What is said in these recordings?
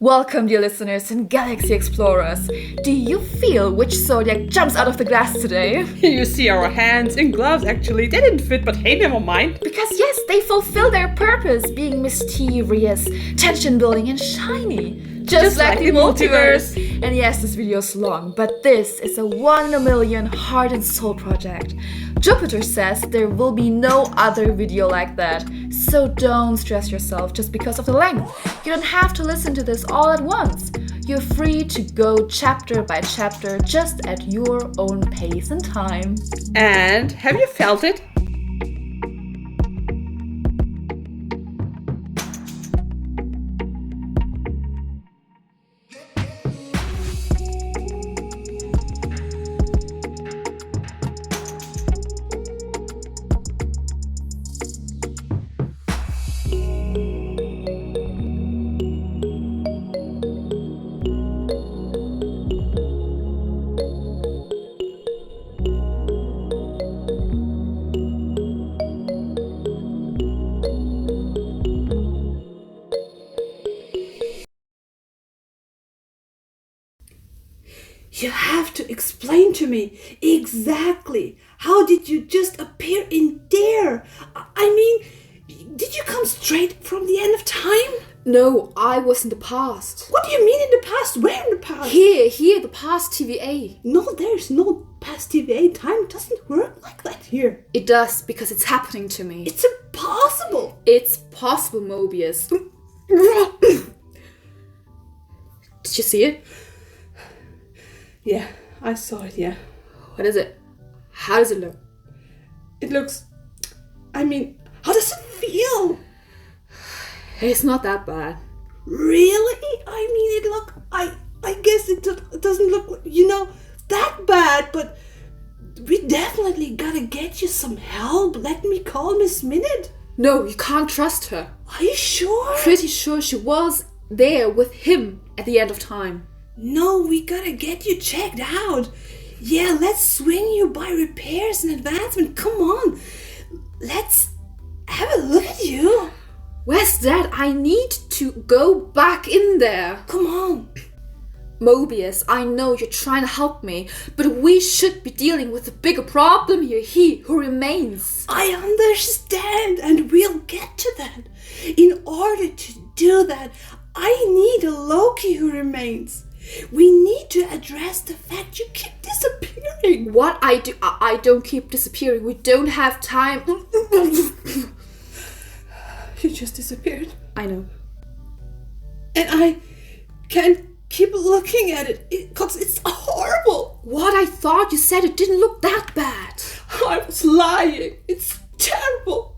Welcome, dear listeners and galaxy explorers. Do you feel which zodiac jumps out of the glass today? You see our hands in gloves actually. They didn't fit, but hey, never mind. Because yes, they fulfill their purpose, being mysterious, tension-building and shiny. Just like the multiverse. And yes, this video is long, but this is a 1 in a million heart and soul project. Jupiter says there will be no other video like that, so don't stress yourself just because of the length. You don't have to listen to this all at once. You're free to go chapter by chapter just at your own pace and time. And have you felt it? You have to explain to me exactly how did you just appear in there? I mean, did you come straight from the end of time? No, I was in the past. What do you mean in the past? Where in the past? Here, the past TVA. No, there's no past TVA. Time doesn't work like that here. It does, because it's happening to me. It's impossible. It's possible, Mobius. Did you see it? Yeah, I saw it, yeah. What is it? How does it look? It looks... I mean, how does it feel? It's not that bad. Really? I mean, I guess it doesn't look, that bad, but we definitely gotta get you some help. Let me call Miss Minute. No, you can't trust her. Are you sure? Pretty sure she was there with him at the end of time. No, we gotta get you checked out. Yeah, let's swing you by repairs and advancement. Come on. Let's have a look at you. Where's that? I need to go back in there. Come on. Mobius, I know you're trying to help me, but we should be dealing with a bigger problem here. He who remains. I understand, and we'll get to that. In order to do that, I need a Loki who remains. We need to address the fact you keep disappearing. What I do? I don't keep disappearing. We don't have time. You just disappeared. I know. And I can't keep looking at it because it's horrible. What? I thought you said it didn't look that bad. I was lying. It's terrible.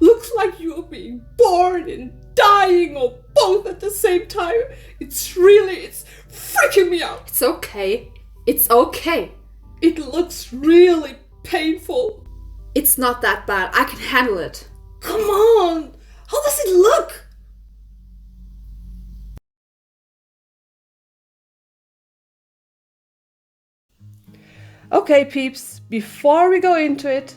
Looks like you are being born and dying or both at the same time. It's freaking me out. It's okay. It's okay. It looks really painful. It's not that bad. I can handle it. Come on. How does it look? Okay, peeps, before we go into it,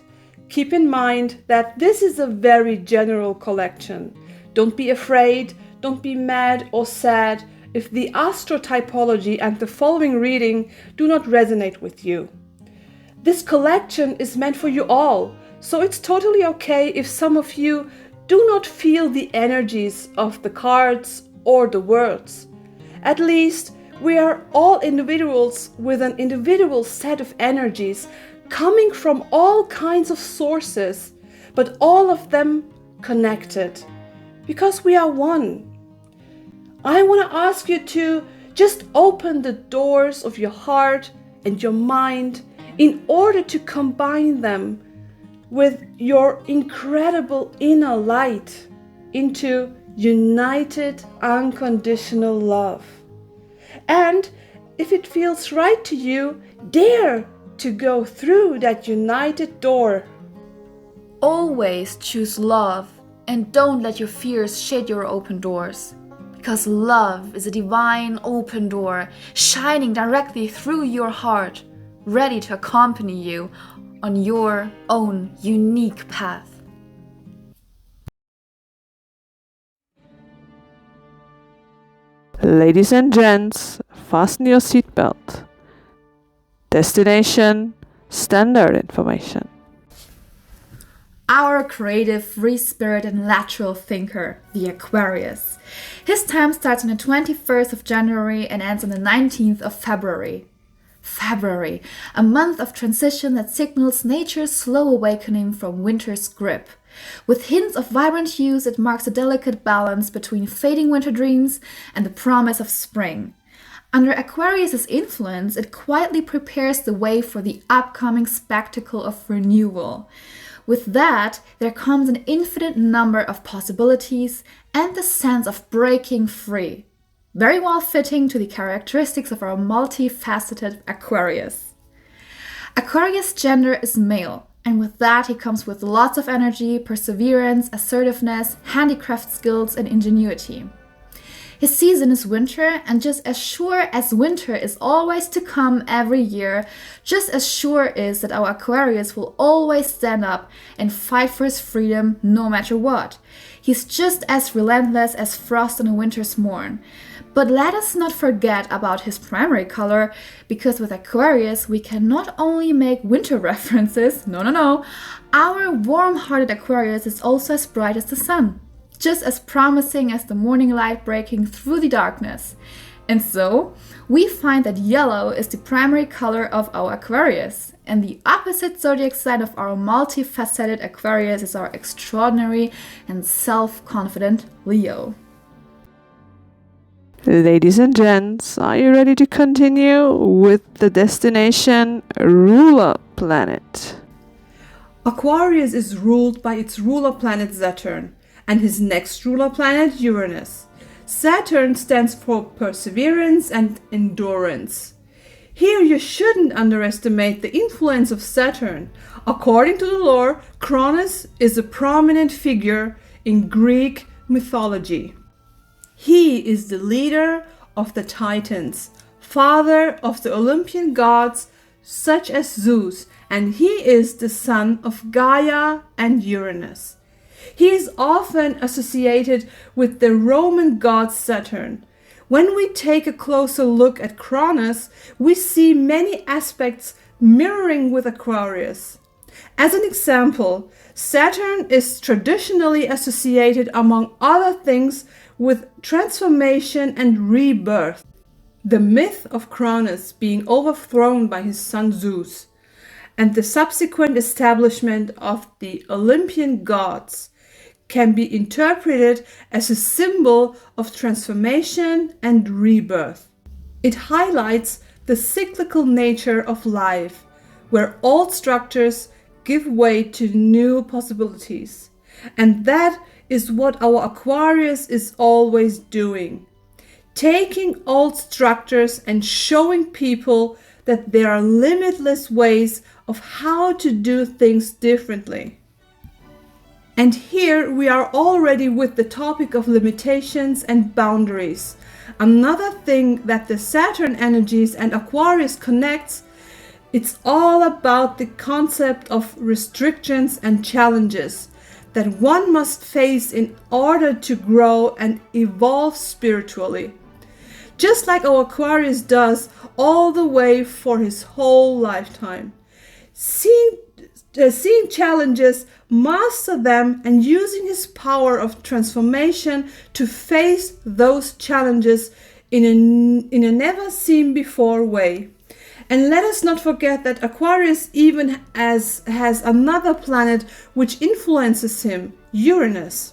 keep in mind that this is a very general collection. Don't be afraid, don't be mad or sad if the astro typology and the following reading do not resonate with you. This collection is meant for you all, so it's totally okay if some of you do not feel the energies of the cards or the words. At least we are all individuals with an individual set of energies coming from all kinds of sources, but all of them connected, because we are one. I want to ask you to just open the doors of your heart and your mind in order to combine them with your incredible inner light into united, unconditional love. And if it feels right to you, dare to go through that united door. Always choose love and don't let your fears shade your open doors. Because love is a divine open door shining directly through your heart, ready to accompany you on your own unique path. Ladies and gents, fasten your seatbelt. Destination, standard information. Our creative, free spirit and lateral thinker, the Aquarius. His time starts on the 21st of January and ends on the 19th of February. February, a month of transition that signals nature's slow awakening from winter's grip. With hints of vibrant hues, it marks a delicate balance between fading winter dreams and the promise of spring. Under Aquarius' influence, it quietly prepares the way for the upcoming spectacle of renewal. With that, there comes an infinite number of possibilities and the sense of breaking free. Very well fitting to the characteristics of our multifaceted Aquarius. Aquarius' gender is male, and with that he comes with lots of energy, perseverance, assertiveness, handicraft skills, and ingenuity. His season is winter, and just as sure as winter is always to come every year, just as sure is that our Aquarius will always stand up and fight for his freedom no matter what. He's just as relentless as frost on a winter's morn. But let us not forget about his primary color, because with Aquarius we can not only make winter references, no, our warm-hearted Aquarius is also as bright as the sun, just as promising as the morning light breaking through the darkness. And so, we find that yellow is the primary color of our Aquarius, and the opposite zodiac sign of our multifaceted Aquarius is our extraordinary and self-confident Leo. Ladies and gents, are you ready to continue with the destination ruler planet? Aquarius is ruled by its ruler planet Saturn and his next ruler planet Uranus. Saturn stands for perseverance and endurance. Here you shouldn't underestimate the influence of Saturn. According to the lore, Cronus is a prominent figure in Greek mythology. He is the leader of the Titans, father of the Olympian gods such as Zeus, and he is the son of Gaia and Uranus. He is often associated with the Roman god Saturn. When we take a closer look at Cronus, we see many aspects mirroring with Aquarius. As an example, Saturn is traditionally associated, among other things, with transformation and rebirth. The myth of Cronus being overthrown by his son Zeus, and the subsequent establishment of the Olympian gods, can be interpreted as a symbol of transformation and rebirth. It highlights the cyclical nature of life, where old structures give way to new possibilities. And that is what our Aquarius is always doing. Taking old structures and showing people that there are limitless ways of how to do things differently. And here we are already with the topic of limitations and boundaries. Another thing that the Saturn energies and Aquarius connects, it's all about the concept of restrictions and challenges that one must face in order to grow and evolve spiritually. Just like our Aquarius does all the way for his whole lifetime. Seeing challenges, master them, and using his power of transformation to face those challenges in a never seen before way. And let us not forget that Aquarius even has another planet which influences him, Uranus.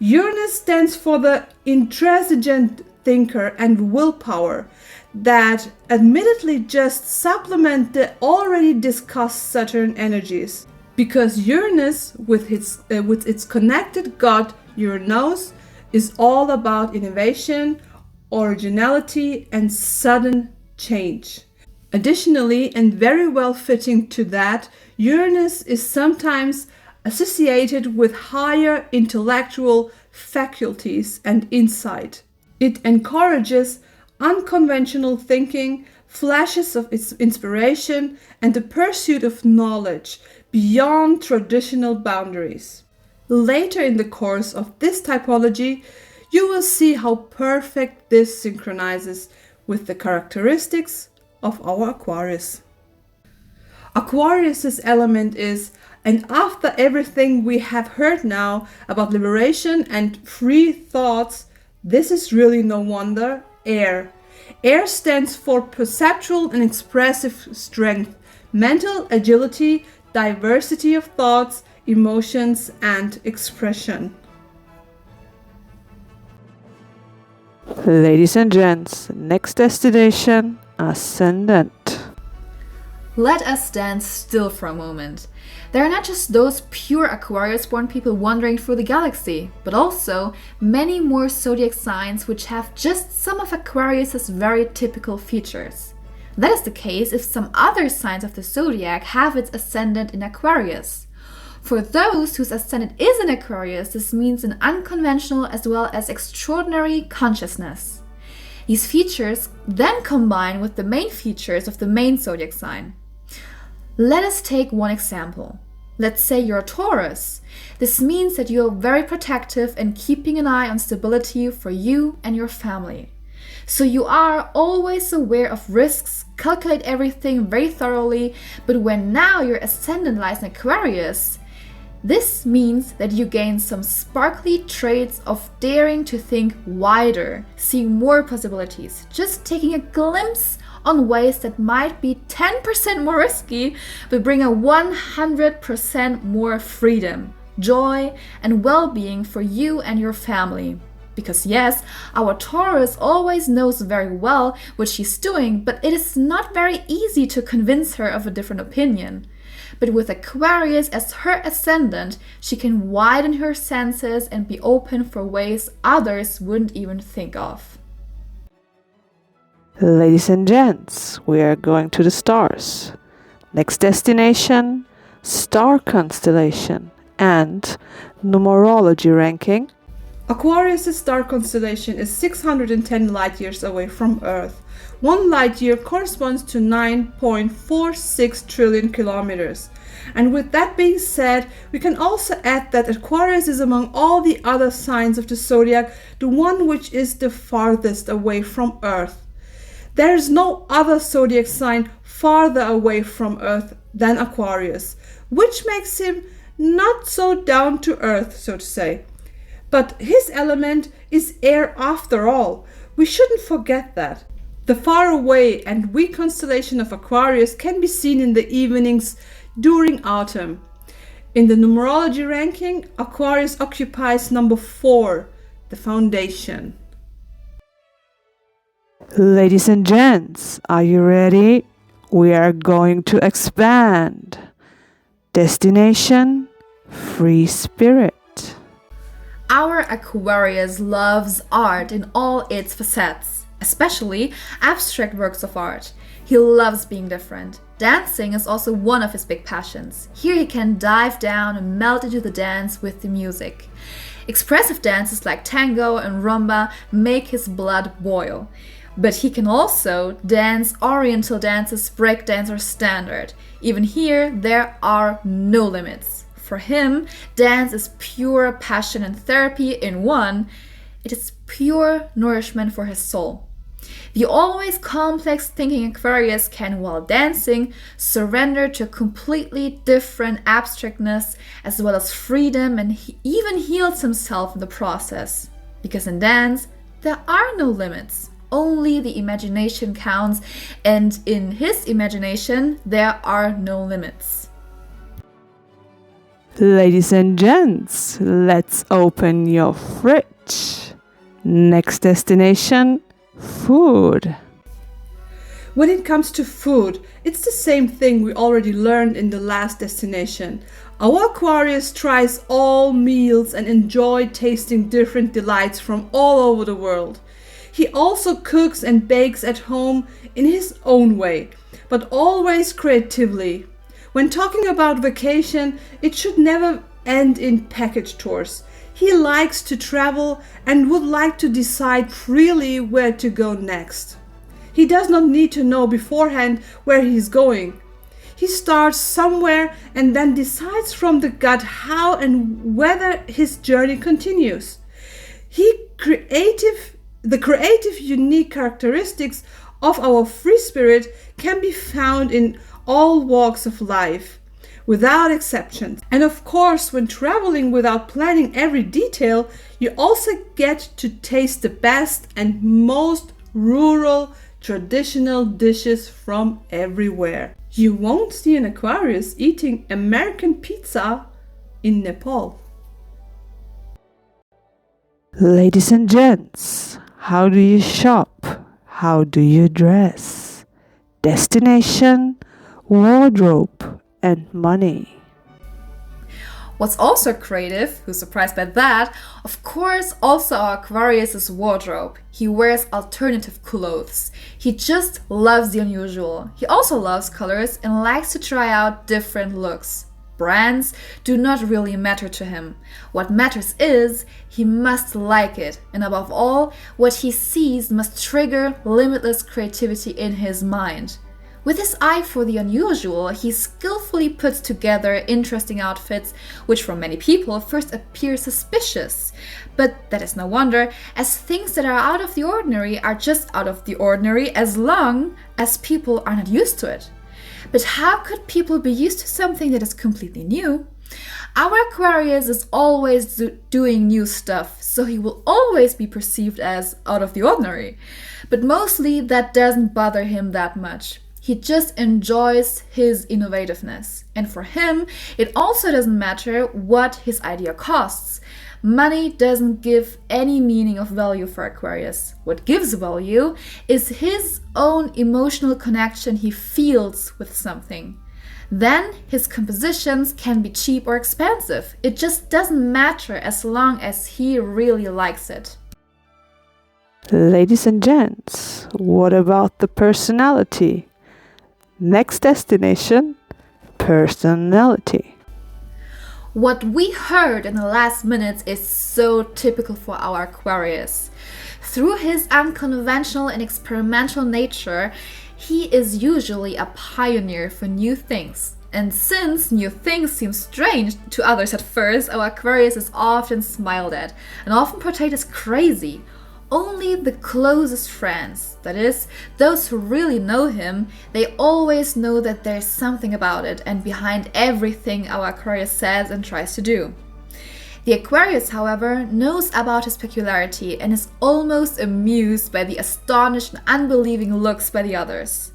Uranus stands for the intransigent thinker and willpower that admittedly just supplement the already discussed Saturn energies. Because Uranus, with its connected god Uranus, is all about innovation, originality, and sudden change. Additionally, and very well fitting to that, Uranus is sometimes associated with higher intellectual faculties and insight. It encourages unconventional thinking, flashes of its inspiration, and the pursuit of knowledge beyond traditional boundaries. Later in the course of this typology, you will see how perfect this synchronizes with the characteristics of our Aquarius. Aquarius's element is, and after everything we have heard now about liberation and free thoughts, this is really no wonder, air. Air stands for perceptual and expressive strength, mental agility, diversity of thoughts, emotions, and expression. Ladies and gents, next destination, Ascendant. Let us stand still for a moment. There are not just those pure Aquarius-born people wandering through the galaxy, but also many more zodiac signs which have just some of Aquarius's very typical features. That is the case if some other signs of the zodiac have its ascendant in Aquarius. For those whose ascendant is in Aquarius, this means an unconventional as well as extraordinary consciousness. These features then combine with the main features of the main zodiac sign. Let us take one example. Let's say you're a Taurus. This means that you're very protective and keeping an eye on stability for you and your family. So you are always aware of risks, calculate everything very thoroughly, but when now your ascendant lies in Aquarius, this means that you gain some sparkly traits of daring to think wider, seeing more possibilities, just taking a glimpse on ways that might be 10% more risky, but bring a 100% more freedom, joy, and well-being for you and your family. Because yes, our Taurus always knows very well what she's doing, but it is not very easy to convince her of a different opinion. But with Aquarius as her ascendant, she can widen her senses and be open for ways others wouldn't even think of. Ladies and gents, we are going to the stars. Next destination, star constellation and numerology ranking. Aquarius' star constellation is 610 light years away from Earth. 1 light year corresponds to 9.46 trillion kilometers. And with that being said, we can also add that Aquarius is among all the other signs of the zodiac the one which is the farthest away from Earth. There is no other zodiac sign farther away from Earth than Aquarius, which makes him not so down to earth, so to say. But his element is air after all. We shouldn't forget that. The faraway and weak constellation of Aquarius can be seen in the evenings during autumn. In the numerology ranking, Aquarius occupies number 4, the foundation. Ladies and gents, are you ready? We are going to expand. Destination, free spirit. Our Aquarius loves art in all its facets, especially abstract works of art. He loves being different. Dancing is also one of his big passions. Here he can dive down and melt into the dance with the music. Expressive dances like tango and rumba make his blood boil. But he can also dance oriental dances, breakdance or standard. Even here, there are no limits. For him, dance is pure passion and therapy in one. It is pure nourishment for his soul. The always complex thinking Aquarius can, while dancing, surrender to a completely different abstractness as well as freedom, and he even heals himself in the process. Because in dance, there are no limits. Only the imagination counts, and in his imagination, there are no limits. Ladies and gents, let's open your fridge. Next destination, food. When it comes to food, it's the same thing we already learned in the last destination. Our Aquarius tries all meals and enjoys tasting different delights from all over the world. He also cooks and bakes at home in his own way, but always creatively. When talking about vacation, it should never end in package tours. He likes to travel and would like to decide freely where to go next. He does not need to know beforehand where he is going. He starts somewhere and then decides from the gut how and whether his journey continues. He the creative, unique characteristics of our free spirit can be found in all walks of life, without exceptions. And of course, when traveling without planning every detail, you also get to taste the best and most rural, traditional dishes from everywhere. You won't see an Aquarius eating American pizza in Nepal. Ladies and gents, how do you shop? How do you dress? Destination, wardrobe, and money. What's also creative, who's surprised by that, of course, also our Aquarius' wardrobe. He wears alternative clothes. He just loves the unusual. He also loves colors and likes to try out different looks. Brands do not really matter to him. What matters is he must like it, and above all, what he sees must trigger limitless creativity in his mind. With his eye for the unusual, he skillfully puts together interesting outfits, which for many people first appear suspicious. But that is no wonder, as things that are out of the ordinary are just out of the ordinary as long as people are not used to it. But how could people be used to something that is completely new? Our Aquarius is always doing new stuff, so he will always be perceived as out of the ordinary. But mostly that doesn't bother him that much. He just enjoys his innovativeness. And for him, it also doesn't matter what his idea costs. Money doesn't give any meaning of value for Aquarius. What gives value is his own emotional connection he feels with something. Then his compositions can be cheap or expensive. It just doesn't matter as long as he really likes it. Ladies and gents, what about the personality? Next destination, personality. What we heard in the last minutes is so typical for our Aquarius. Through his unconventional and experimental nature, he is usually a pioneer for new things. And since new things seem strange to others at first, our Aquarius is often smiled at and often portrayed as crazy. Only the closest friends, that is, those who really know him, they always know that there's something about it and behind everything our Aquarius says and tries to do. The Aquarius, however, knows about his peculiarity and is almost amused by the astonished and unbelieving looks by the others.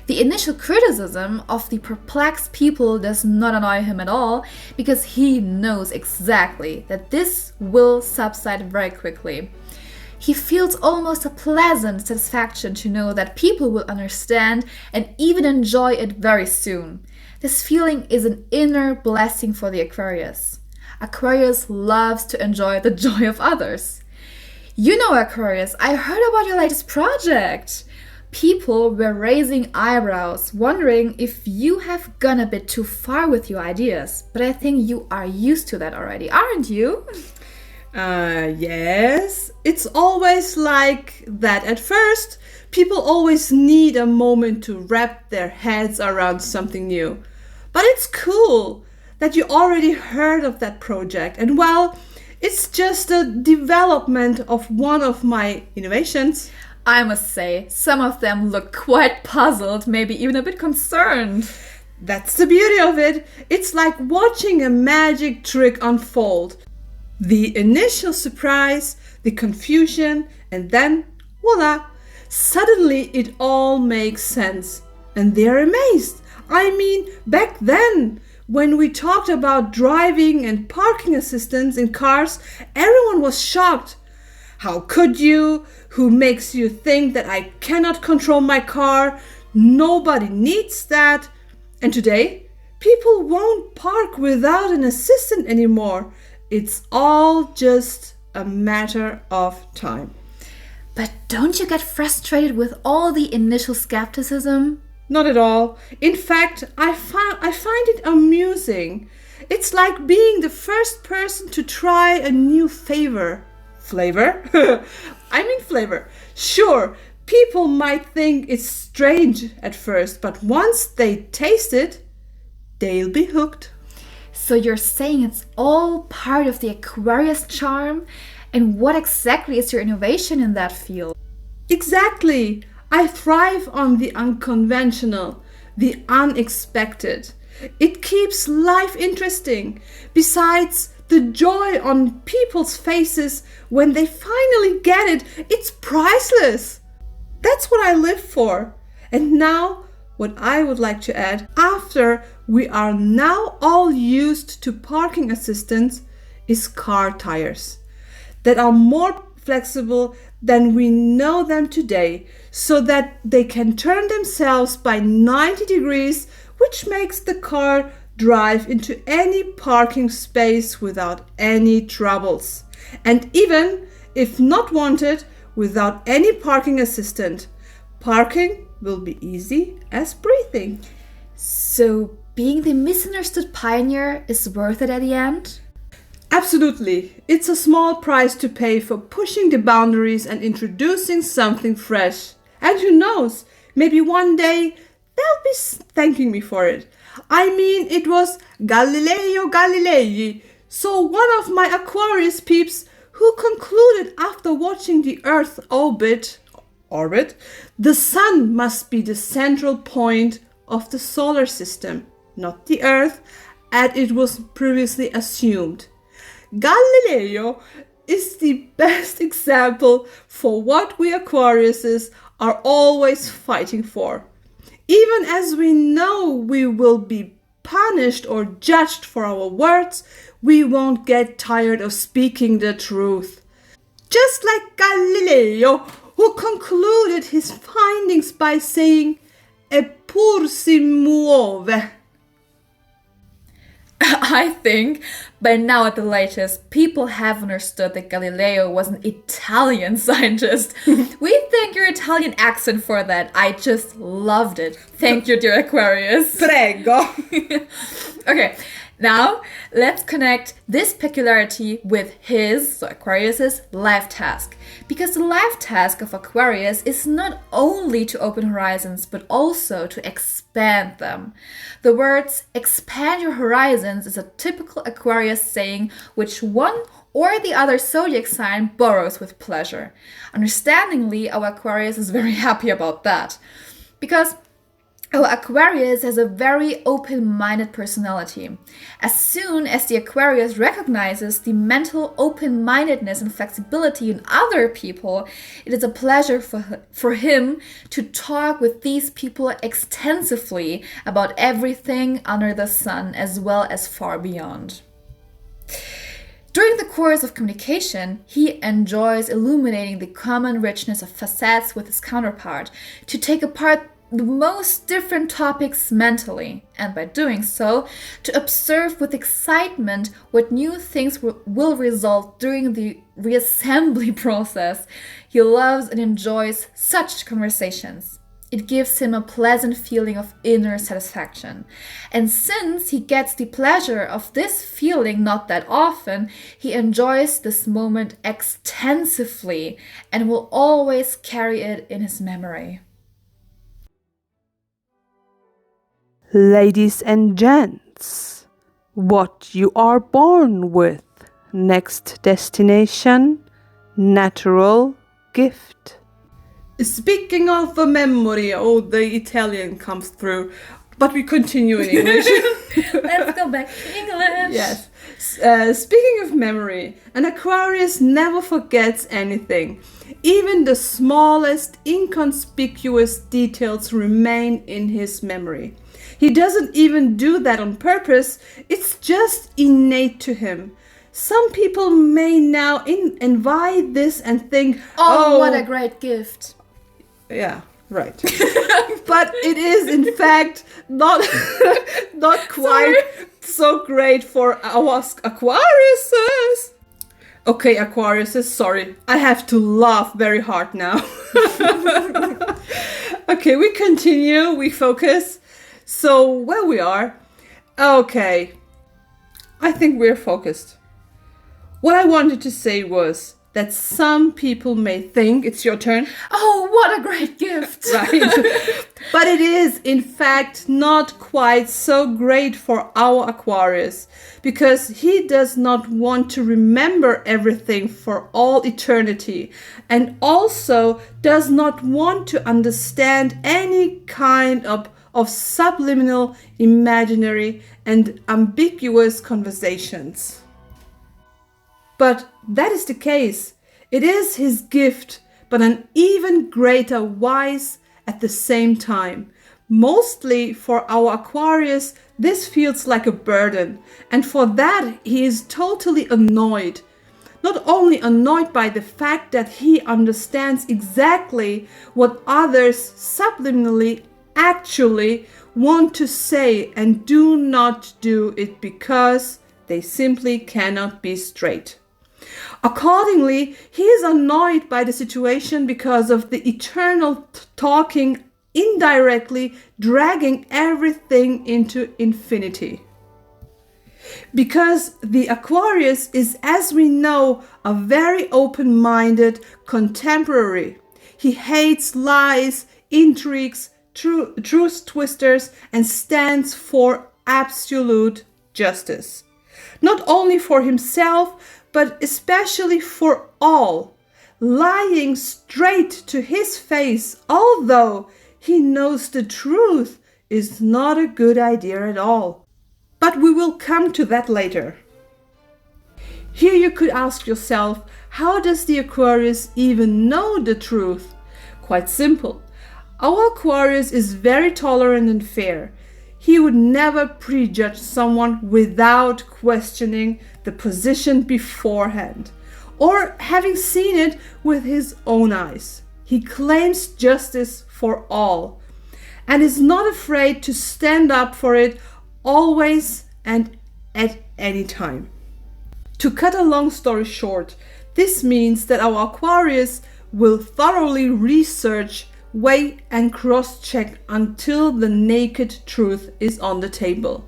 The initial criticism of the perplexed people does not annoy him at all, because he knows exactly that this will subside very quickly. He feels almost a pleasant satisfaction to know that people will understand and even enjoy it very soon. This feeling is an inner blessing for the Aquarius. Aquarius loves to enjoy the joy of others. You know, Aquarius, I heard about your latest project. People were raising eyebrows, wondering if you have gone a bit too far with your ideas. But I think you are used to that already, aren't you? Yes, it's always like that at first. People always need a moment to wrap their heads around something new. But it's cool that you already heard of that project, and well, it's just a development of one of my innovations. I must say, some of them look quite puzzled, maybe even a bit concerned. That's the beauty of it. It's like watching a magic trick unfold. The initial surprise, the confusion, and then, voila, suddenly it all makes sense. And they're amazed. I mean, back then, when we talked about driving and parking assistance in cars, everyone was shocked. How could you? Who makes you think that I cannot control my car? Nobody needs that. And today, people won't park without an assistant anymore. It's all just a matter of time. But don't you get frustrated with all the initial skepticism? Not at all. In fact, I find it amusing. It's like being the first person to try a new flavor. Flavor? Flavor. Sure, people might think it's strange at first, but once they taste it, they'll be hooked. So you're saying it's all part of the Aquarius charm? And what exactly is your innovation in that field? Exactly. I thrive on the unconventional, the unexpected. It keeps life interesting. Besides, the joy on people's faces when they finally get it, it's priceless. That's what I live for. And now, what I would like to add, after we are now all used to parking assistants, is car tires that are more flexible than we know them today, so that they can turn themselves by 90 degrees, which makes the car drive into any parking space without any troubles. And even if not wanted, without any parking assistant, parking will be easy as breathing. So, being the misunderstood pioneer is worth it at the end? Absolutely. It's a small price to pay for pushing the boundaries and introducing something fresh. And who knows, maybe one day they'll be thanking me for it. I mean, it was Galileo Galilei, so one of my Aquarius peeps, who concluded after watching the Earth orbit, the sun must be the central point of the solar system, not the Earth, as it was previously assumed. Galileo is the best example for what we Aquariuses are always fighting for. Even as we know we will be punished or judged for our words, we won't get tired of speaking the truth. Just like Galileo, who concluded his findings by saying, "Eppur si muove." I think by now at the latest, people have understood that Galileo was an Italian scientist. We thank your Italian accent for that. I just loved it. Thank you, dear Aquarius. Prego. Okay, now let's connect this peculiarity with his, so Aquarius's, life task. Because the life task of Aquarius is not only to open horizons, but also to expand them. The words expand your horizons is a typical Aquarius saying which one or the other zodiac sign borrows with pleasure. Understandingly, our Aquarius is very happy about that. Because our Aquarius has a very open-minded personality. As soon as the Aquarius recognizes the mental open-mindedness and flexibility in other people, it is a pleasure for him to talk with these people extensively about everything under the sun as well as far beyond. During the course of communication, he enjoys illuminating the common richness of facets with his counterpart, to take apart the most different topics mentally, and by doing so, to observe with excitement what new things will result during the reassembly process. He loves and enjoys such conversations. It gives him a pleasant feeling of inner satisfaction. And since he gets the pleasure of this feeling not that often, he enjoys this moment extensively and will always carry it in his memory. Ladies and gents, what you are born with. Next destination, natural gift. Speaking of the memory, the Italian comes through, but we continue in English. Let's go back to English. Yes. Speaking of memory, an Aquarius never forgets anything. Even the smallest inconspicuous details remain in his memory. He doesn't even do that on purpose. It's just innate to him. Some people may now invite this and think, oh, what a great gift. Yeah, right. But it is in fact not quite so great for our Aquariuses. Okay, Aquariuses, sorry. I have to laugh very hard now. Okay, we continue, we focus. So, where we are. Okay. I think we're focused. What I wanted to say was that some people may think, it's your turn. Oh, what a great gift. Right. But it is, in fact, not quite so great for our Aquarius, because he does not want to remember everything for all eternity, and also does not want to understand any kind of subliminal, imaginary, and ambiguous conversations. But that is the case. It is his gift, but an even greater wise at the same time. Mostly for our Aquarius, this feels like a burden, and for that he is totally annoyed. Not only annoyed by the fact that he understands exactly what others subliminally actually want to say and do not do it because they simply cannot be straight. Accordingly, he is annoyed by the situation because of the eternal talking, indirectly dragging everything into infinity. Because the Aquarius is, as we know, a very open-minded contemporary. He hates lies, intrigues, truth twisters, and stands for absolute justice. Not only for himself, but especially for all, lying straight to his face, although he knows the truth is not a good idea at all. But we will come to that later. Here you could ask yourself, how does the Aquarius even know the truth? Quite simple. Our Aquarius is very tolerant and fair. He would never prejudge someone without questioning the position beforehand, or having seen it with his own eyes. He claims justice for all, and is not afraid to stand up for it always and at any time. To cut a long story short, this means that our Aquarius will thoroughly research, weigh and cross-check until the naked truth is on the table.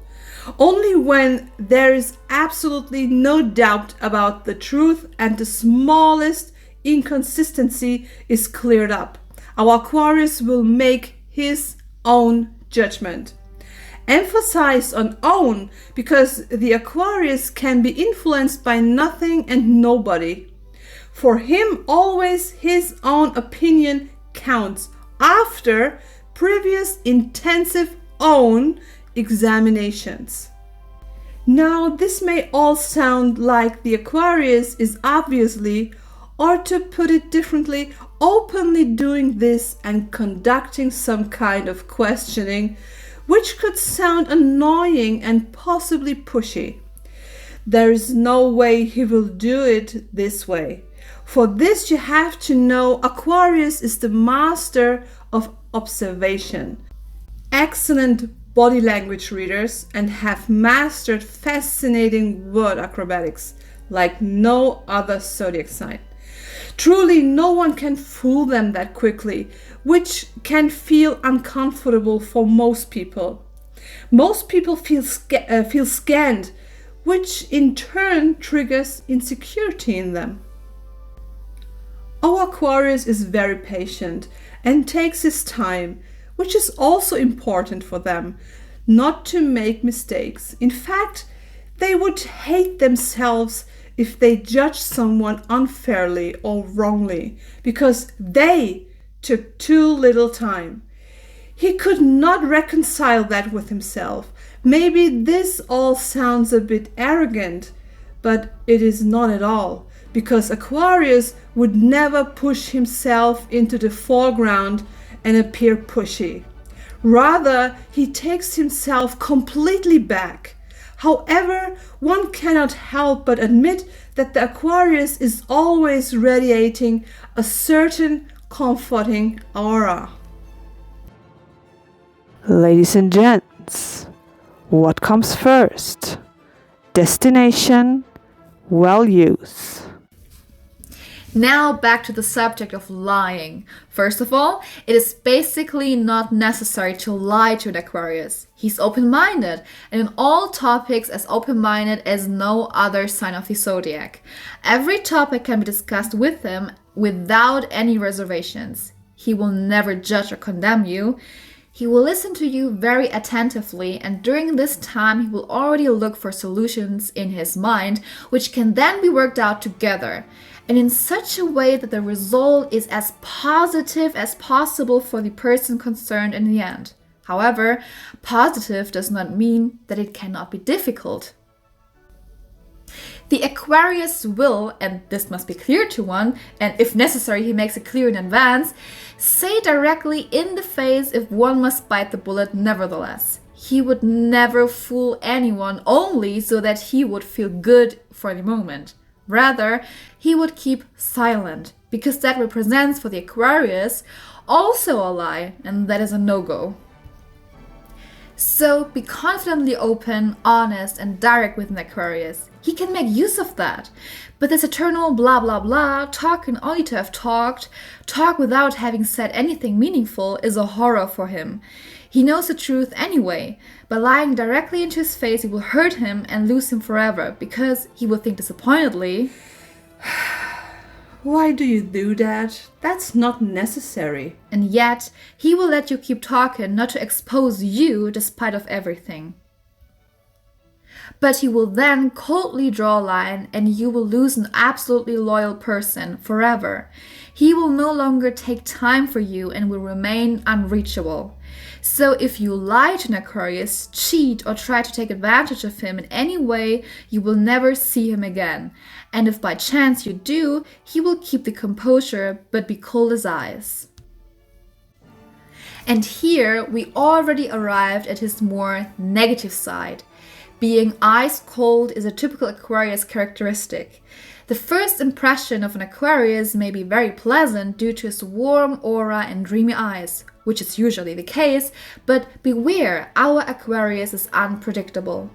Only when there is absolutely no doubt about the truth and the smallest inconsistency is cleared up, our Aquarius will make his own judgment. Emphasize on own, because the Aquarius can be influenced by nothing and nobody. For him, always his own opinion counts after previous intensive own examinations. Now, this may all sound like the Aquarius is obviously, or to put it differently, openly doing this and conducting some kind of questioning, which could sound annoying and possibly pushy. There is no way he will do it this way. For this you have to know Aquarius is the master of observation, excellent body language readers, and have mastered fascinating word acrobatics like no other zodiac sign. Truly, no one can fool them that quickly, which can feel uncomfortable for most people. Most people feel scanned, which in turn triggers insecurity in them. Our Aquarius is very patient and takes his time, which is also important for them, not to make mistakes. In fact, they would hate themselves if they judge someone unfairly or wrongly, because they took too little time. He could not reconcile that with himself. Maybe this all sounds a bit arrogant, but it is not at all, because Aquarius would never push himself into the foreground and appear pushy. Rather, he takes himself completely back. However, one cannot help but admit that the Aquarius is always radiating a certain comforting aura. Ladies and gents, what comes first? Destination, values. Now back to the subject of lying. First of all, it is basically not necessary to lie to an Aquarius. He's open-minded, and in all topics as open-minded as no other sign of the zodiac. Every topic can be discussed with him without any reservations. He will never judge or condemn you. He will listen to you very attentively, and during this time he will already look for solutions in his mind, which can then be worked out together, and in such a way that the result is as positive as possible for the person concerned in the end. However, positive does not mean that it cannot be difficult. The Aquarius will, and this must be clear to one, and if necessary he makes it clear in advance, say directly in the face if one must bite the bullet nevertheless. He would never fool anyone only so that he would feel good for the moment. Rather, he would keep silent, because that represents for the Aquarius also a lie, and that is a no-go. So be confidently open, honest, and direct with an Aquarius. He can make use of that. But this eternal blah blah blah, talking only to have talked, talk without having said anything meaningful, is a horror for him. He knows the truth anyway. By lying directly into his face, he will hurt him and lose him forever, because he will think disappointedly, Why do you do that? That's not necessary. And yet he will let you keep talking, not to expose you despite of everything. But he will then coldly draw a line, and you will lose an absolutely loyal person forever. He will no longer take time for you and will remain unreachable. So if you lie to an Aquarius, cheat, or try to take advantage of him in any way, you will never see him again. And if by chance you do, he will keep the composure but be cold as ice. And here we already arrived at his more negative side. Being ice cold is a typical Aquarius characteristic. The first impression of an Aquarius may be very pleasant due to his warm aura and dreamy eyes, which is usually the case, but beware, our Aquarius is unpredictable.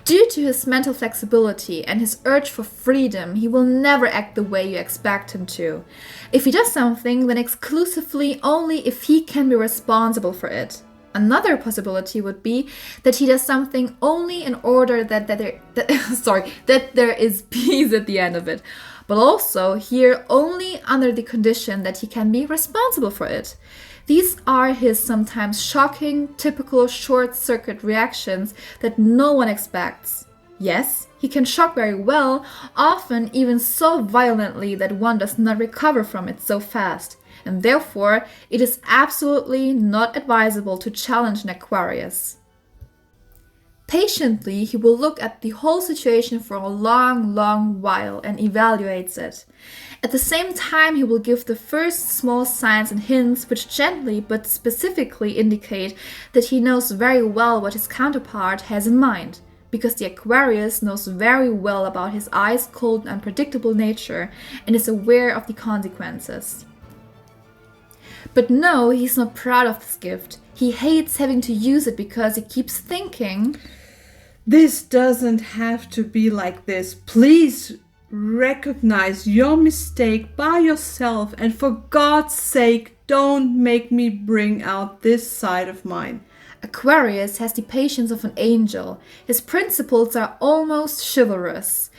Due to his mental flexibility and his urge for freedom, he will never act the way you expect him to. If he does something, then exclusively only if he can be responsible for it. Another possibility would be that he does something only in order that there is peace at the end of it, but also here only under the condition that he can be responsible for it. These are his sometimes shocking, typical short-circuit reactions that no one expects. Yes, he can shock very well, often even so violently that one does not recover from it so fast. And therefore, it is absolutely not advisable to challenge an Aquarius. Patiently, he will look at the whole situation for a long while and evaluates it. At the same time, he will give the first small signs and hints which gently but specifically indicate that he knows very well what his counterpart has in mind, because the Aquarius knows very well about his ice-cold and unpredictable nature and is aware of the consequences. But no, he's not proud of this gift. He hates having to use it because he keeps thinking, This doesn't have to be like this. Please recognize your mistake by yourself, and for God's sake, don't make me bring out this side of mine. Aquarius has the patience of an angel. His principles are almost chivalrous.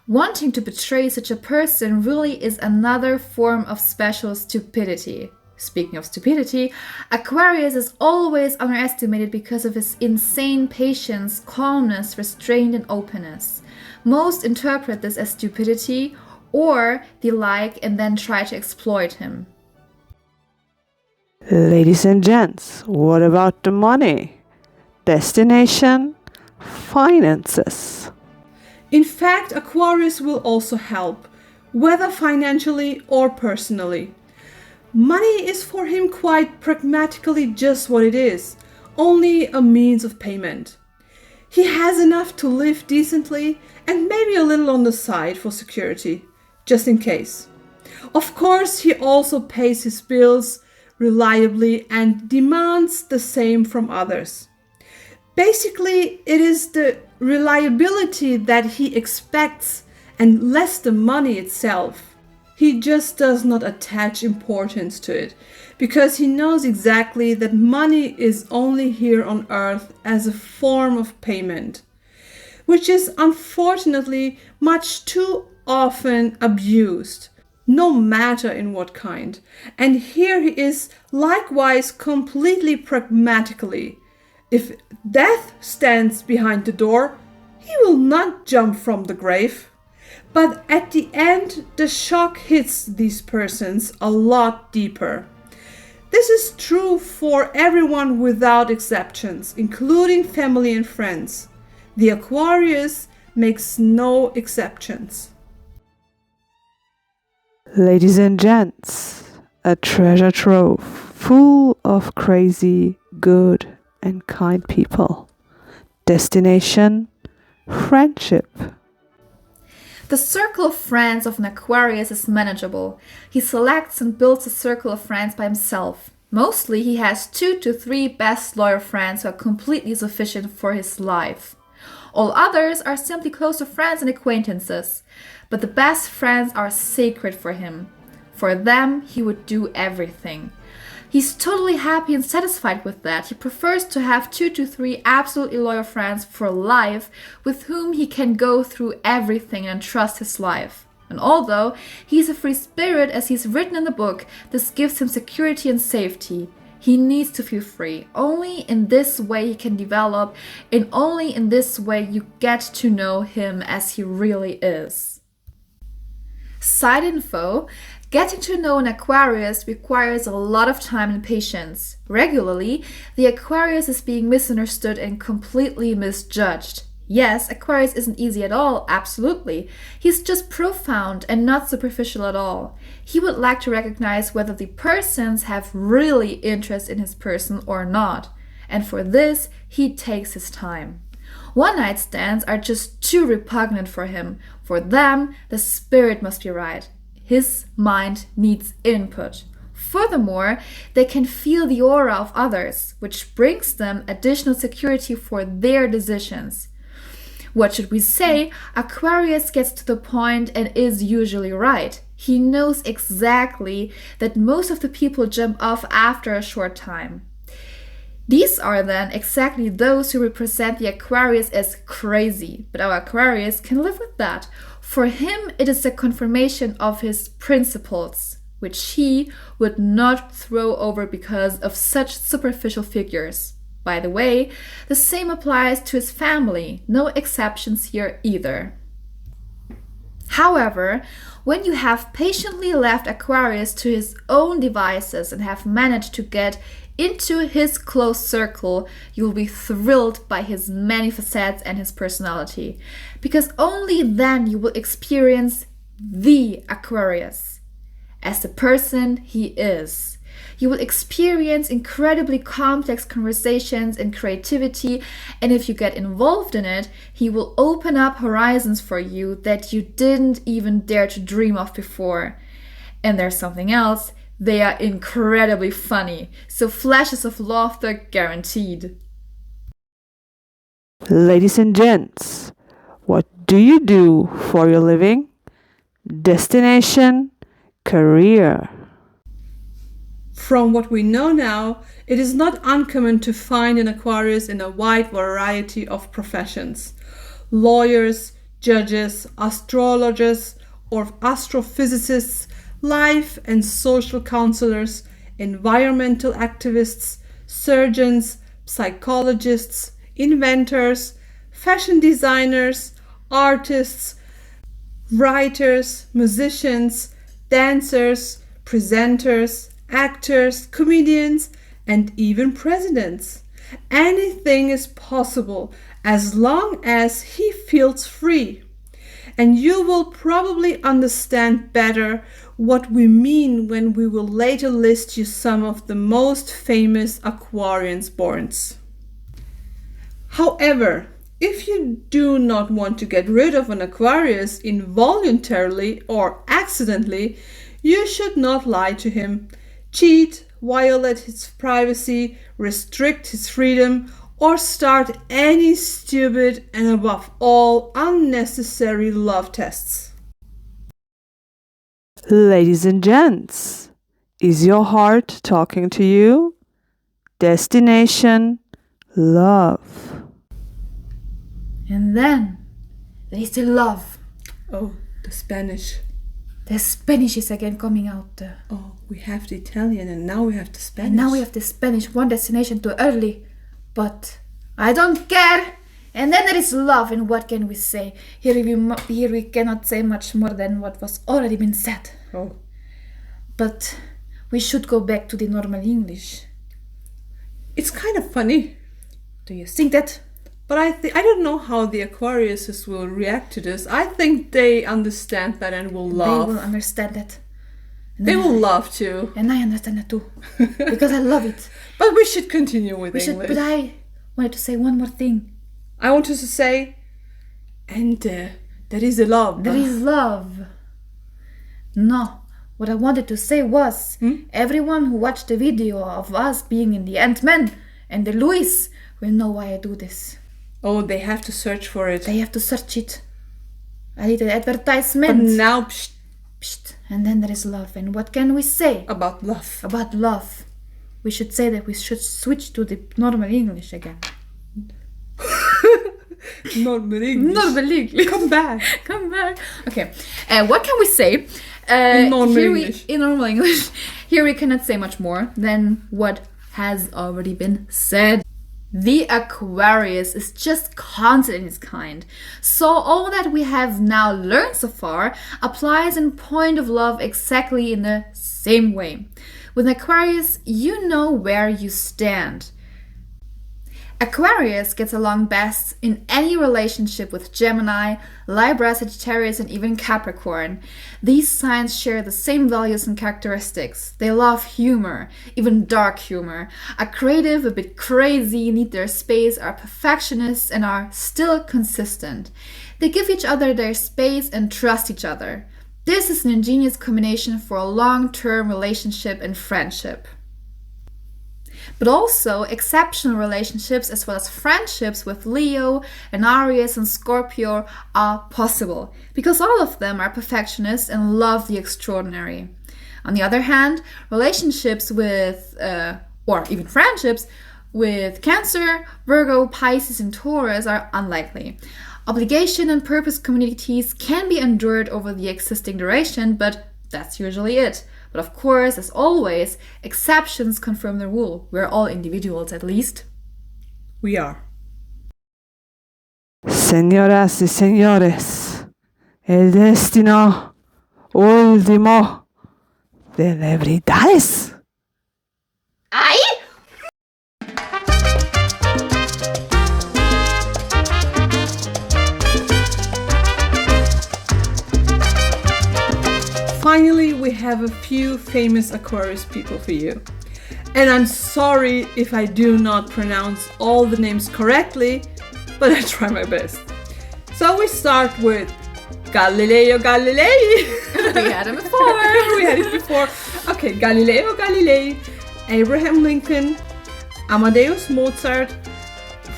Wanting to betray such a person really is another form of special stupidity. Speaking of stupidity, Aquarius is always underestimated because of his insane patience, calmness, restraint, and openness. Most interpret this as stupidity or the like and then try to exploit him. Ladies and gents, what about the money? Destination? Finances? In fact, Aquarius will also help, whether financially or personally. Money is for him quite pragmatically just what it is, only a means of payment. He has enough to live decently and maybe a little on the side for security, just in case. Of course, he also pays his bills reliably and demands the same from others. Basically, it is the reliability that he expects and less the money itself. He just does not attach importance to it, because he knows exactly that money is only here on Earth as a form of payment, which is unfortunately much too often abused. no matter in what kind. And here he is likewise completely pragmatically. If death stands behind the door, he will not jump from the grave. But at the end, the shock hits these persons a lot deeper. This is true for everyone without exceptions, including family and friends. The Aquarius makes no exceptions. Ladies and gents, a treasure trove full of crazy, good, and kind people. Destination: friendship. The circle of friends of an Aquarius is manageable. He selects and builds a circle of friends by himself. Mostly he has 2 to 3 best loyal friends who are completely sufficient for his life. All others are simply closer friends and acquaintances, but the best friends are sacred for him. For them, he would do everything. He's totally happy and satisfied with that. He prefers to have 2 to 3 absolutely loyal friends for life with whom he can go through everything and trust his life. And although he's a free spirit, as he's written in the book, this gives him security and safety. He needs to feel free. Only in this way he can develop, and only in this way you get to know him as he really is. Side info: getting to know an Aquarius requires a lot of time and patience. Regularly, the Aquarius is being misunderstood and completely misjudged. Yes, Aquarius isn't easy at all, absolutely. He's just profound and not superficial at all. He would like to recognize whether the persons have really interest in his person or not. And for this, he takes his time. One-night stands are just too repugnant for him. For them, the spirit must be right. His mind needs input. Furthermore, they can feel the aura of others, which brings them additional security for their decisions. What should we say? Aquarius gets to the point and is usually right. He knows exactly that most of the people jump off after a short time. These are then exactly those who represent the Aquarius as crazy, but our Aquarius can live with that. For him, it is a confirmation of his principles, which he would not throw over because of such superficial figures. By the way, the same applies to his family, no exceptions here either. However, when you have patiently left Aquarius to his own devices and have managed to get into his close circle, you will be thrilled by his many facets and his personality, because only then you will experience the Aquarius as the person he is. You will experience incredibly complex conversations and creativity, and if you get involved in it, he will open up horizons for you that you didn't even dare to dream of before. And there's something else: they are incredibly funny, so flashes of laughter guaranteed. Ladies and gents, what do you do for your living? Destination: career. From what we know now, it is not uncommon to find an Aquarius in a wide variety of professions. Lawyers, judges, astrologers or astrophysicists, life and social counselors, environmental activists, surgeons, psychologists, inventors, fashion designers, artists, writers, musicians, dancers, presenters, actors, comedians, and even presidents. Anything is possible as long as he feels free. And you will probably understand better what we mean when we will later list you some of the most famous Aquarians borns. However, if you do not want to get rid of an Aquarius involuntarily or accidentally, you should not lie to him, cheat, violate his privacy, restrict his freedom, or start any stupid and above all unnecessary love tests. Ladies and gents, is your heart talking to you? Destination: love. And then there is the love. Oh, the Spanish. The Spanish is again coming out. Oh, we have the Italian and now we have the Spanish. And now we have the Spanish, one destination too early. But I don't care. And then there is love, and what can we say? Here we cannot say much more than what was already been said. Oh. But we should go back to the normal English. It's kind of funny. Do you think that? But I don't know how the Aquariuses will react to this. I think they understand that and will laugh. They will understand that. And They will laugh too. And I understand that too. Because I love it. But we should continue with English. But I wanted to say one more thing. I want to say, and there is a love. There is love. No. What I wanted to say was, everyone who watched the video of us being in the Ant-Man and the Louis will know why I do this. Oh, they have to search for it. They have to search it. I did an But advertisement. now, Psst. And then there is love. And what can we say about love. about love? We should say that we should switch to the normal English again. Normal English. Normal English. Come back. Come back. Okay. What can we say? In normal here English. In normal English. Here we cannot say much more than what has already been said. The Aquarius is just constant in its kind. So all that we have now learned so far applies in point of love exactly in the same way. With Aquarius, you know where you stand. Aquarius gets along best in any relationship with Gemini, Libra, Sagittarius, and even Capricorn. These signs share the same values and characteristics. They love humor, even dark humor, are creative, a bit crazy, need their space, are perfectionists, and are still consistent. They give each other their space and trust each other. This is an ingenious combination for a long-term relationship and friendship. But also exceptional relationships as well as friendships with Leo and Aries and Scorpio are possible because all of them are perfectionists and love the extraordinary. On the other hand, relationships with, or even friendships with Cancer, Virgo, Pisces, and Taurus are unlikely. Obligation and purpose communities can be endured over the existing duration, but that's usually it. But of course, as always, exceptions confirm the rule. We're all individuals, at least. We are. Señoras y señores, el destino último de celebridades. ¡Ay! Finally, we have a few famous Aquarius people for you. And I'm sorry if I do not pronounce all the names correctly, but I try my best. So we start with Galileo Galilei. We had him before. We had it before. Okay, Galileo Galilei, Abraham Lincoln, Amadeus Mozart,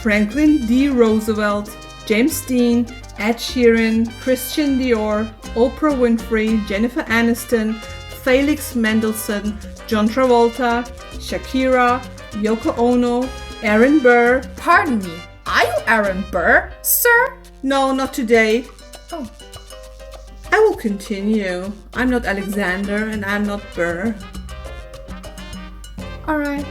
Franklin D. Roosevelt, James Dean, Ed Sheeran, Christian Dior, Oprah Winfrey, Jennifer Aniston, Felix Mendelssohn, John Travolta, Shakira, Yoko Ono, Aaron Burr. Pardon me, are you Aaron Burr, sir? No, not today. Oh. I will continue. I'm not Alexander and I'm not Burr. Alright.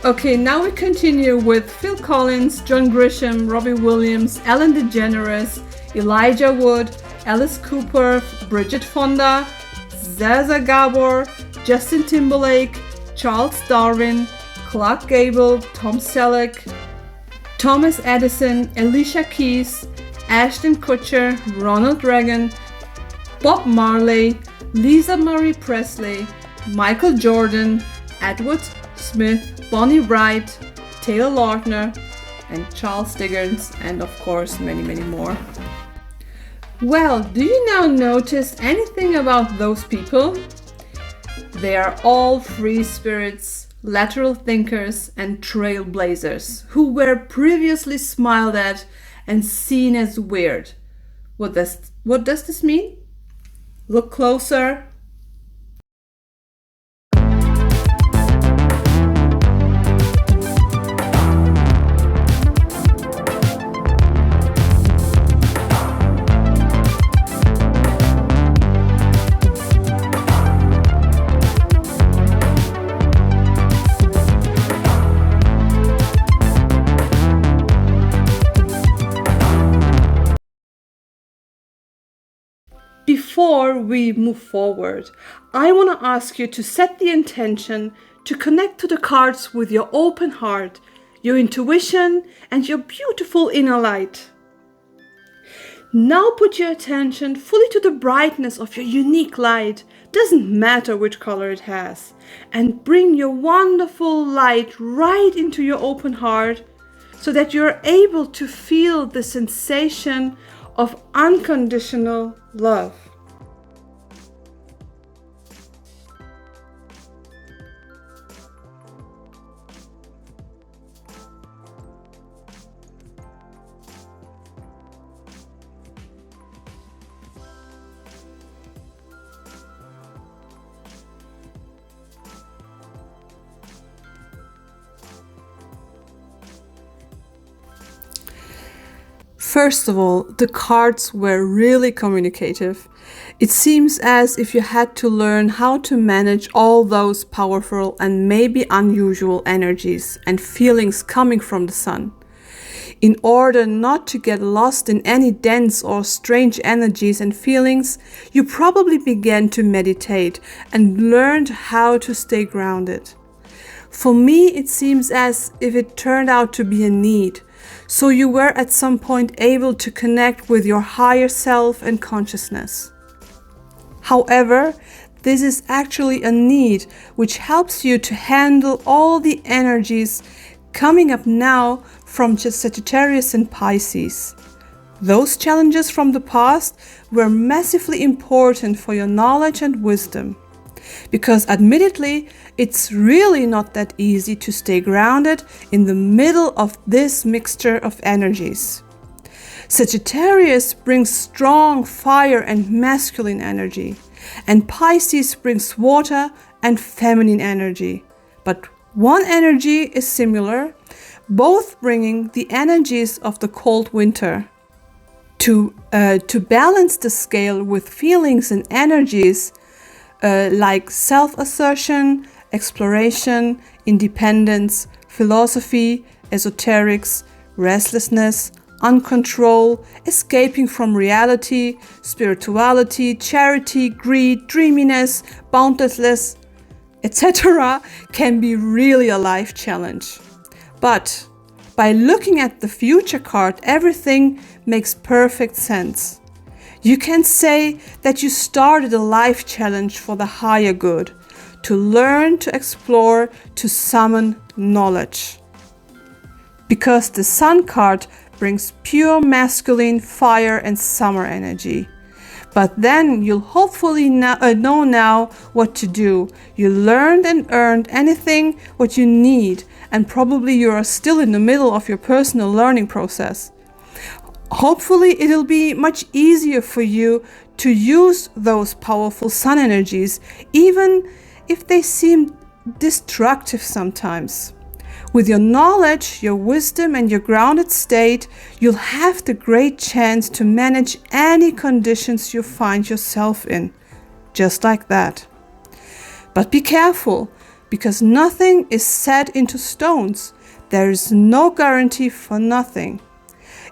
Okay, now we continue with Phil Collins, John Grisham, Robbie Williams, Ellen DeGeneres, Elijah Wood, Alice Cooper, Bridget Fonda, Zaza Gabor, Justin Timberlake, Charles Darwin, Clark Gable, Tom Selleck, Thomas Edison, Alicia Keys, Ashton Kutcher, Ronald Reagan, Bob Marley, Lisa Marie Presley, Michael Jordan, Edward Smith, Bonnie Wright, Taylor Lautner, and Charles Dickens, and of course many, many more. Well, do you now notice anything about those people? They are all free spirits, lateral thinkers, and trailblazers who were previously smiled at and seen as weird. What does this mean? Look closer. before we move forward, I want to ask you to set the intention to connect to the cards with your open heart, your intuition, and your beautiful inner light. Now put your attention fully to the brightness of your unique light, doesn't matter which color it has, and bring your wonderful light right into your open heart so that you're able to feel the sensation of unconditional love. First of all, the cards were really communicative. It seems as if you had to learn how to manage all those powerful and maybe unusual energies and feelings coming from the sun. In order not to get lost in any dense or strange energies and feelings, you probably began to meditate and learned how to stay grounded. For me, it seems as if it turned out to be a need. So you were at some point able to connect with your higher self and consciousness. However, this is actually a need which helps you to handle all the energies coming up now from Sagittarius and Pisces. Those challenges from the past were massively important for your knowledge and wisdom. Because admittedly, it's really not that easy to stay grounded in the middle of this mixture of energies. Sagittarius brings strong fire and masculine energy, and Pisces brings water and feminine energy. But one energy is similar, both bringing the energies of the cold winter. To balance the scale with feelings and energies like self-assertion, exploration, independence, philosophy, esoterics, restlessness, uncontrol, escaping from reality, spirituality, charity, greed, dreaminess, boundlessness, etc. can be really a life challenge. But by looking at the future card, everything makes perfect sense. You can say that you started a life challenge for the higher good, to learn, to explore, to summon knowledge. Because the Sun card brings pure masculine fire and summer energy. But then you'll hopefully know now what to do. You learned and earned anything what you need, and probably you are still in the middle of your personal learning process. Hopefully it'll be much easier for you to use those powerful sun energies, even if they seem destructive sometimes. With your knowledge, your wisdom, and your grounded state, you'll have the great chance to manage any conditions you find yourself in, just like that. But be careful, because nothing is set into stones. There is no guarantee for nothing.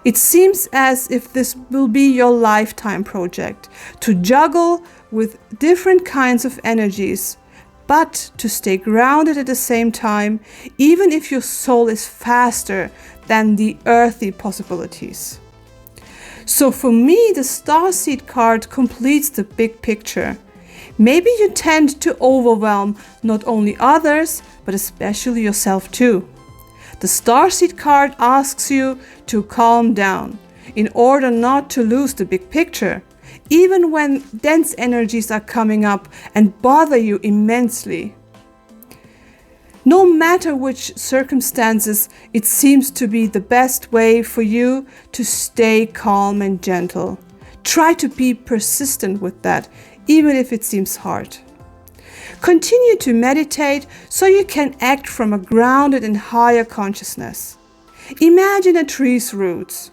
It seems as if this will be your lifetime project, to juggle with different kinds of energies, but to stay grounded at the same time, even if your soul is faster than the earthly possibilities. So for me, the Starseed card completes the big picture. Maybe you tend to overwhelm not only others, but especially yourself too. The Starseed card asks you to calm down in order not to lose the big picture, even when dense energies are coming up and bother you immensely. No matter which circumstances, it seems to be the best way for you to stay calm and gentle. Try to be persistent with that, even if it seems hard. Continue to meditate so you can act from a grounded and higher consciousness. Imagine a tree's roots.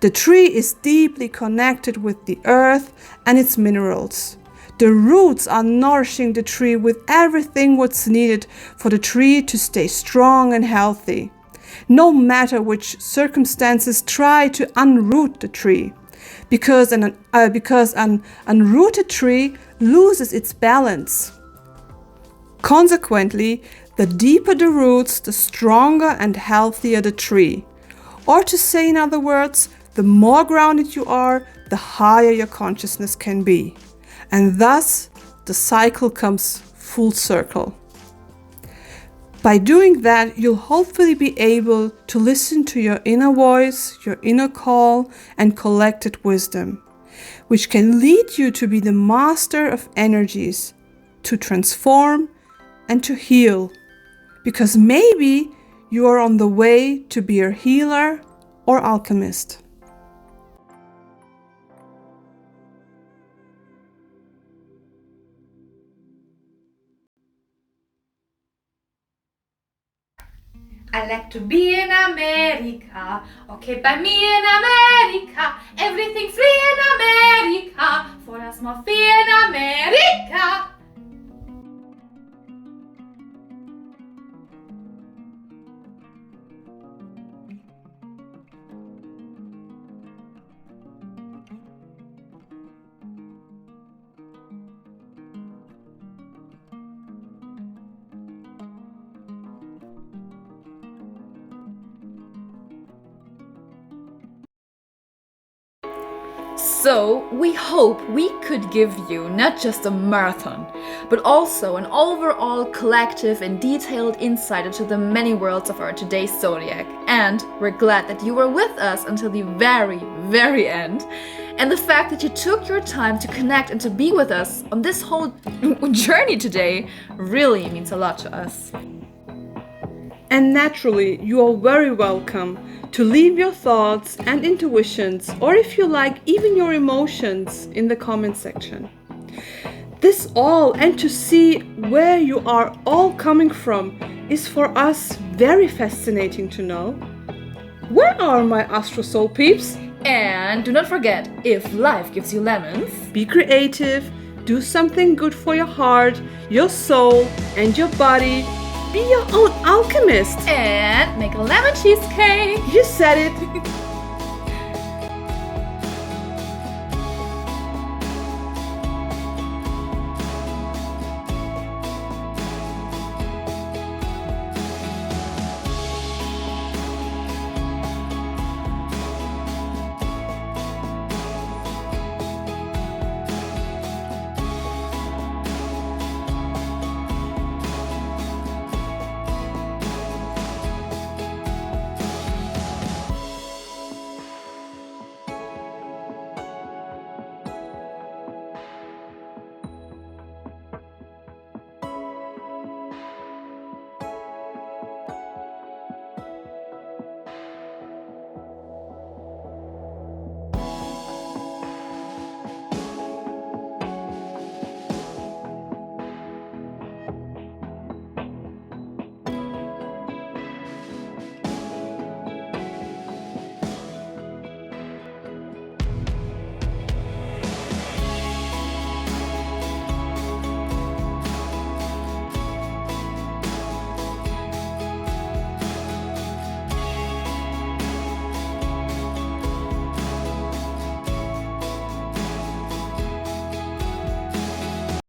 The tree is deeply connected with the earth and its minerals. The roots are nourishing the tree with everything what's needed for the tree to stay strong and healthy. No matter which circumstances try to unroot the tree, because an unrooted tree loses its balance. Consequently, the deeper the roots, the stronger and healthier the tree. Or to say in other words, the more grounded you are, the higher your consciousness can be. And thus, the cycle comes full circle. By doing that, you'll hopefully be able to listen to your inner voice, your inner call, and collected wisdom, which can lead you to be the master of energies, to transform and to heal. Because maybe you are on the way to be a healer or alchemist. I like to be in America, okay, by me in America, everything free in America, for a small fee in America. So, we hope we could give you not just a marathon, but also an overall collective and detailed insight into the many worlds of our today's Zodiac. And we're glad that you were with us until the very, very end. And the fact that you took your time to connect and to be with us on this whole journey today really means a lot to us. And naturally, you are very welcome to leave your thoughts and intuitions, or if you like, even your emotions in the comment section. This all, and to see where you are all coming from, is for us very fascinating to know. Where are my Astro Soul peeps? And do not forget, if life gives you lemons, Be creative, do something good for your heart, your soul, and your body. Be your own alchemist. and make a lemon cheesecake. You said it.